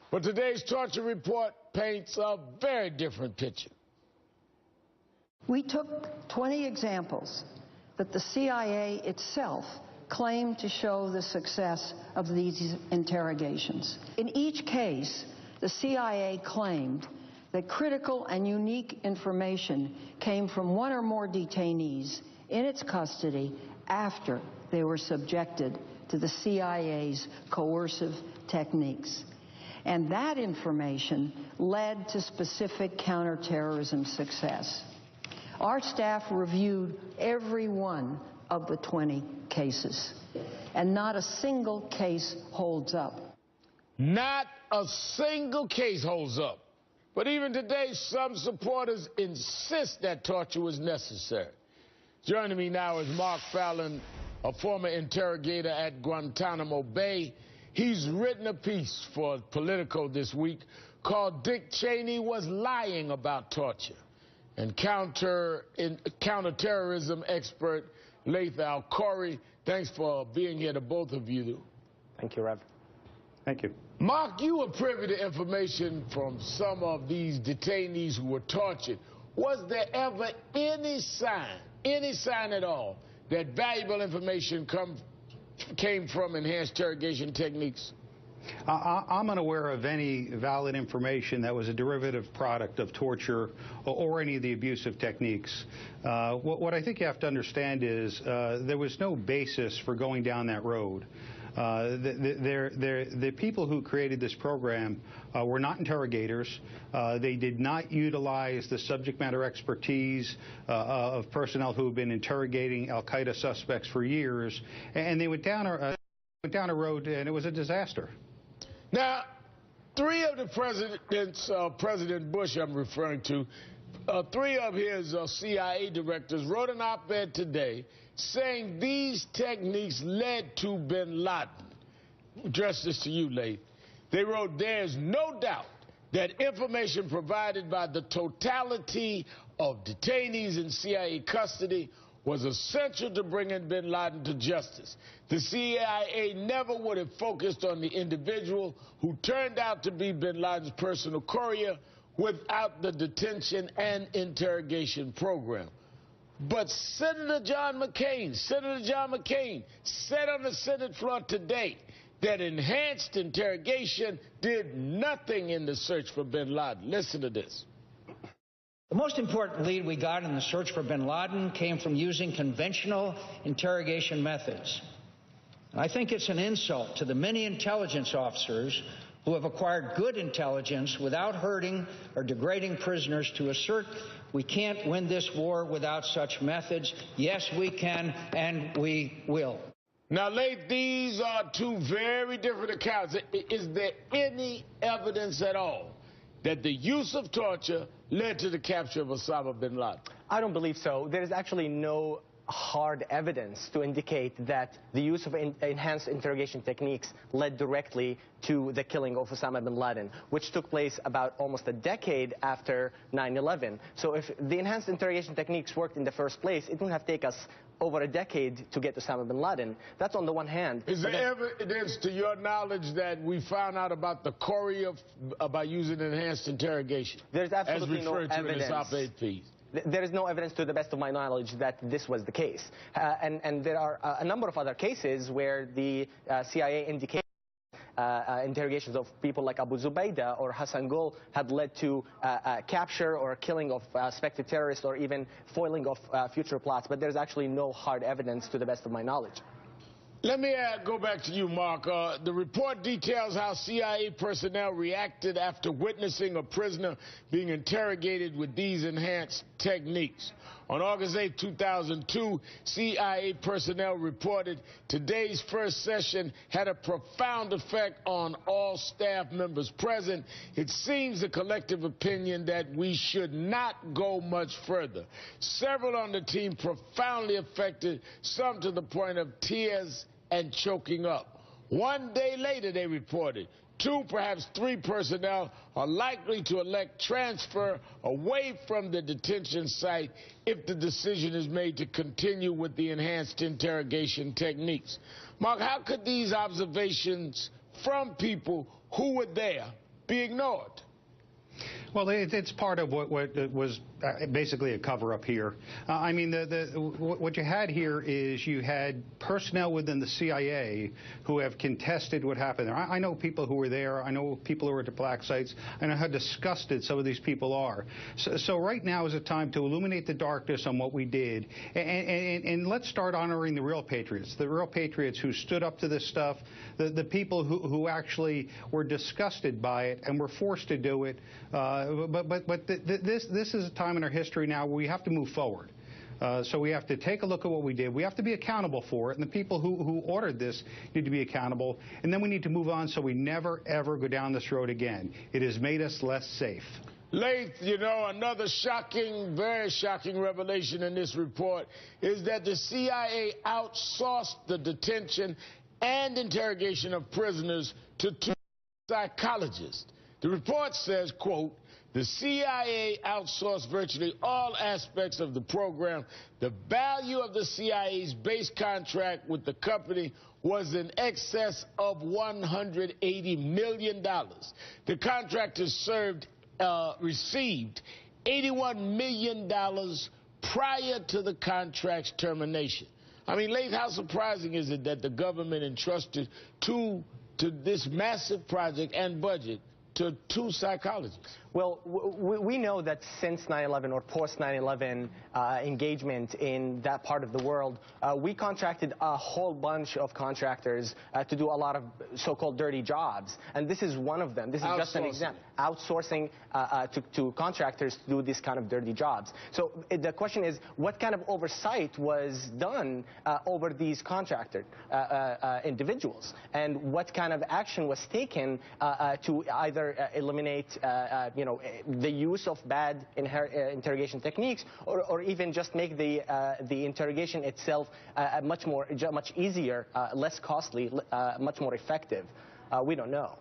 But today's torture report paints a very different picture. We took 20 examples that the CIA itself claimed to show the success of these interrogations. In each case, the CIA claimed that critical and unique information came from one or more detainees in its custody after they were subjected to the CIA's coercive techniques. And that information led to specific counterterrorism success. Our staff reviewed every one of the 20 cases, and not a single case holds up. Not a single case holds up. But even today, some supporters insist that torture was necessary. Joining me now is Mark Fallon, a former interrogator at Guantanamo Bay. He's written a piece for Politico this week called "Dick Cheney Was Lying About Torture." And counterterrorism expert Laden Al-Khoury, thanks for being here to both of you. Thank you, Rev. Thank you. Mark, you were privy to information from some of these detainees who were tortured. Was there ever any sign at all, that valuable information came from enhanced interrogation techniques? I'm unaware of any valid information that was a derivative product of torture or any of the abusive techniques. What I think you have to understand is there was no basis for going down that road. The people who created this program were not interrogators. They did not utilize the subject matter expertise of personnel who have been interrogating al-Qaeda suspects for years, and they went down a road, and it was a disaster. Now, three of the presidents, President Bush I'm referring to, three of his CIA directors wrote an op-ed today saying these techniques led to bin Laden. Address this to you, Laden. They wrote, "There's no doubt that information provided by the totality of detainees in CIA custody was essential to bringing bin Laden to justice. The CIA never would have focused on the individual who turned out to be bin Laden's personal courier without the detention and interrogation program." But Senator John McCain said on the Senate floor today that enhanced interrogation did nothing in the search for bin Laden. Listen to this. The most important lead we got in the search for bin Laden came from using conventional interrogation methods. And I think it's an insult to the many intelligence officers who have acquired good intelligence without hurting or degrading prisoners to assert we can't win this war without such methods. Yes, we can, and we will. Now, these are two very different accounts. Is there any evidence at all that the use of torture led to the capture of Osama bin Laden? I don't believe so. There is actually no hard evidence to indicate that the use of enhanced interrogation techniques led directly to the killing of Osama bin Laden, which took place about almost a decade after 9/11. So if the enhanced interrogation techniques worked in the first place, it wouldn't have taken us over a decade to get Osama bin Laden. That's on the one hand. Is there evidence, to your knowledge, that we found out about the courier by using enhanced interrogation? There's absolutely no evidence. As referred to in this op-ed piece. There is no evidence, to the best of my knowledge, that this was the case. And there are a number of other cases where the CIA indicated interrogations of people like Abu Zubaydah or Hassan Gul had led to capture or killing of suspected terrorists or even foiling of future plots. But there's actually no hard evidence, to the best of my knowledge. Let me go back to you, Mark. The report details how CIA personnel reacted after witnessing a prisoner being interrogated with these enhanced techniques. On August 8, 2002, CIA personnel reported today's first session had a profound effect on all staff members present. It seems the collective opinion that we should not go much further. Several on the team profoundly affected, some to the point of tears and choking up. One day later, they reported, 2, perhaps 3 personnel are likely to elect transfer away from the detention site if the decision is made to continue with the enhanced interrogation techniques. Mark, how could these observations from people who were there be ignored? Well, it's part of what was basically a cover-up here. I mean, what you had here is you had personnel within the CIA who have contested what happened there. I know people who were there. I know people who were at the black sites. I know how disgusted some of these people are. So right now is a time to illuminate the darkness on what we did. And let's start honoring the real patriots who stood up to this stuff, the people who actually were disgusted by it and were forced to do it. But this is a time in our history now where we have to move forward. So we have to take a look at what we did. We have to be accountable for it, and the people who ordered this need to be accountable. And then we need to move on so we never, ever go down this road again. It has made us less safe. Laith, you know, another shocking, very shocking revelation in this report is that the CIA outsourced the detention and interrogation of prisoners to 2 psychologists. The report says, quote, the CIA outsourced virtually all aspects of the program. The value of the CIA's base contract with the company was in excess of $180 million. The contractors received $81 million prior to the contract's termination. I mean, Laith, how surprising is it that the government entrusted to this massive project and budget to 2 psychologists? Well, we know that since 9/11 or post 9/11 engagement in that part of the world, we contracted a whole bunch of contractors to do a lot of so-called dirty jobs. And this is one of them. This is just an example. Outsourcing to contractors to do this kind of dirty jobs. So the question is, what kind of oversight was done over these contractor individuals? And what kind of action was taken to either eliminate the use of bad interrogation techniques, or even just make the interrogation itself much easier, less costly, much more effective? We don't know.